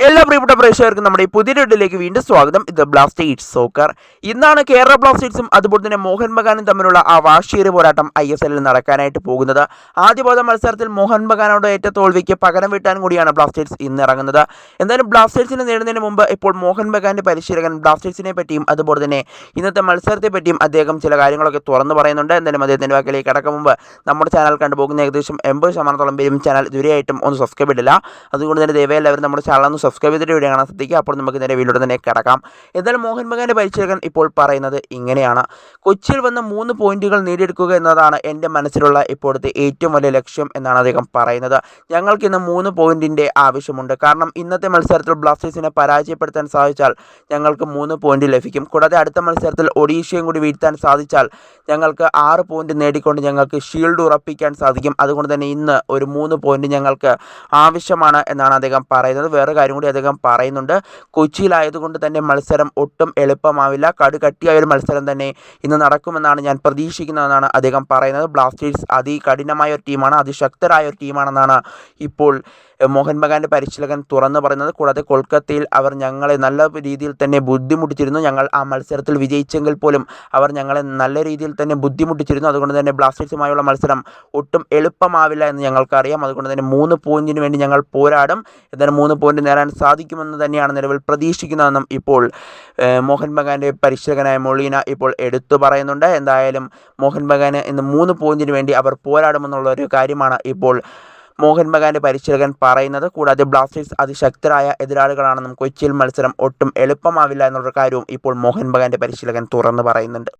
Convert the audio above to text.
എല്ലാ പ്രിയപ്പെട്ട പ്രേക്ഷകർക്കും നമ്മുടെ ഈ പുതിയ വീഡിയോയിലേക്ക് വീണ്ടും സ്വാഗതം. ഇത് ബ്ലാസ്റ്റേഴ്സ് സോക്കർ. ഇന്നാണ് കേരള ബ്ലാസ്റ്റേഴ്സും അതുപോലെ തന്നെ മോഹൻ ബഗാനും തമ്മിലുള്ള ആ വാശിയേറിയ പോരാട്ടം ISL നടക്കാനായിട്ട് പോകുന്നത്. ആദ്യപാദ മത്സരത്തിൽ മോഹൻ ബഗാനോട് ഏറ്റ തോൽവിക്ക് പകരം വീട്ടാൻ കൂടിയാണ് ബ്ലാസ്റ്റേഴ്സ് ഇന്ന് ഇറങ്ങുന്നത്. എന്തായാലും ബ്ലാസ്റ്റേഴ്സിനെ നേടുന്നതിന് മുമ്പ് ഇപ്പോൾ മോഹൻ ബഗാന്റെ പരിശീലകൻ ബ്ലാസ്റ്റേഴ്സിനെ പറ്റിയും അതുപോലെ തന്നെ ഇന്നത്തെ മത്സരത്തെ പറ്റിയും അദ്ദേഹം ചില കാര്യങ്ങളൊക്കെ തുറന്നു പറയുന്നുണ്ട്. എന്തായാലും അദ്ദേഹത്തിൻ്റെ വാക്കിലേക്ക് കടക്കും മുമ്പ് നമ്മുടെ ചാനൽ കണ്ടുപോകുന്ന ഏകദേശം 80% പേരും ചാനൽ ഇതുവരെയായിട്ടും ഒന്ന് സബ്സ്ക്രൈബ് ചെയ്തില്ല. അതുകൊണ്ട് തന്നെ ദയവായി എല്ലാവരും നമ്മുടെ ചാനൽ സബ്സ്ക്രൈബ് ചെയ്തിട്ട് വീഡിയോ കാണാൻ ശ്രദ്ധിക്കുക. അപ്പോൾ നമുക്ക് നേരെ വീഡിയോയുടെ തന്നെ കിടക്കാം. എന്നാലും മോഹൻ ബഗാന്റെ പരിശീലകൻ ഇപ്പോൾ പറയുന്നത് ഇങ്ങനെയാണ്: കൊച്ചിയിൽ വന്ന് 3 പോയിന്റുകൾ നേടിയെടുക്കുക എന്നതാണ് എൻ്റെ മനസ്സിലുള്ള ഇപ്പോഴത്തെ ഏറ്റവും വലിയ ലക്ഷ്യം എന്നാണ് അദ്ദേഹം പറയുന്നത്. ഞങ്ങൾക്ക് ഇന്ന് 3 പോയിന്റിൻ്റെ ആവശ്യമുണ്ട്. കാരണം ഇന്നത്തെ മത്സരത്തിൽ ബ്ലാസ്റ്റേഴ്സിനെ പരാജയപ്പെടുത്താൻ സാധിച്ചാൽ ഞങ്ങൾക്ക് 3 പോയിന്റ് ലഭിക്കും. കൂടാതെ അടുത്ത മത്സരത്തിൽ ഒഡീഷയും കൂടി വീഴ്ത്താൻ സാധിച്ചാൽ ഞങ്ങൾക്ക് 6 പോയിന്റ് നേടിക്കൊണ്ട് ഞങ്ങൾക്ക് ഷീൽഡ് ഉറപ്പിക്കാൻ സാധിക്കും. അതുകൊണ്ട് തന്നെ ഇന്ന് ഒരു 3 പോയിന്റ് ഞങ്ങൾക്ക് ആവശ്യമാണ് എന്നാണ് അദ്ദേഹം പറയുന്നത്. വേറെ കാര്യം കൂടി അദ്ദേഹം പറയുന്നുണ്ട്: കൊച്ചിയിലായതുകൊണ്ട് തന്നെ മത്സരം ഒട്ടും എളുപ്പമാവില്ല. കടുകട്ടിയായൊരു മത്സരം തന്നെ ഇന്ന് നടക്കുമെന്നാണ് ഞാൻ പ്രതീക്ഷിക്കുന്നതെന്നാണ് അദ്ദേഹം പറയുന്നത്. ബ്ലാസ്റ്റേഴ്സ് അതികഠിനമായ ഒരു ടീമാണ്, അതിശക്തരായ ഒരു ടീമാണെന്നാണ് ഇപ്പോൾ മോഹൻ ബഗാന്റെ പരിശീലകൻ തുറന്നു പറയുന്നത്. കൂടാതെ കൊൽക്കത്തയിൽ അവർ ഞങ്ങളെ നല്ല രീതിയിൽ തന്നെ ബുദ്ധിമുട്ടിച്ചിരുന്നു. ഞങ്ങൾ ആ മത്സരത്തിൽ വിജയിച്ചെങ്കിൽ പോലും അവർ ഞങ്ങളെ നല്ല രീതിയിൽ തന്നെ ബുദ്ധിമുട്ടിച്ചിരുന്നു. അതുകൊണ്ട് തന്നെ ബ്ലാസ്റ്റേഴ്സുമായുള്ള മത്സരം ഒട്ടും എളുപ്പമാവില്ല എന്ന് ഞങ്ങൾക്കറിയാം. അതുകൊണ്ട് തന്നെ 3 പോയിന്റിന് വേണ്ടി ഞങ്ങൾ പോരാടും. എന്നാലും 3 പോയിന്റ് നേടാൻ സാധിക്കുമെന്ന് തന്നെയാണ് നിലവിൽ പ്രതീക്ഷിക്കുന്നതെന്നും ഇപ്പോൾ മോഹൻ ബഗാന്റെ പരിശീലകനായ മൊളീന ഇപ്പോൾ എടുത്തു പറയുന്നുണ്ട്. എന്തായാലും മോഹൻ ബഗാന് ഇന്ന് 3 പോയിന്റിന് വേണ്ടി അവർ പോരാടുമെന്നുള്ളൊരു കാര്യമാണ് ഇപ്പോൾ മോഹൻ ബഗാന്റെ പരിശീലകൻ പറയുന്നത്. കൂടാതെ ബ്ലാസ്റ്റേഴ്സ് അതിശക്തരായ എതിരാളികളാണെന്നും കൊച്ചിയിൽ മത്സരം ഒട്ടും എളുപ്പമാവില്ല എന്നുള്ള കാര്യവും ഇപ്പോൾ മോഹൻ ബഗാന്റെ പരിശീലകൻ തുറന്നു പറയുന്നുണ്ട്.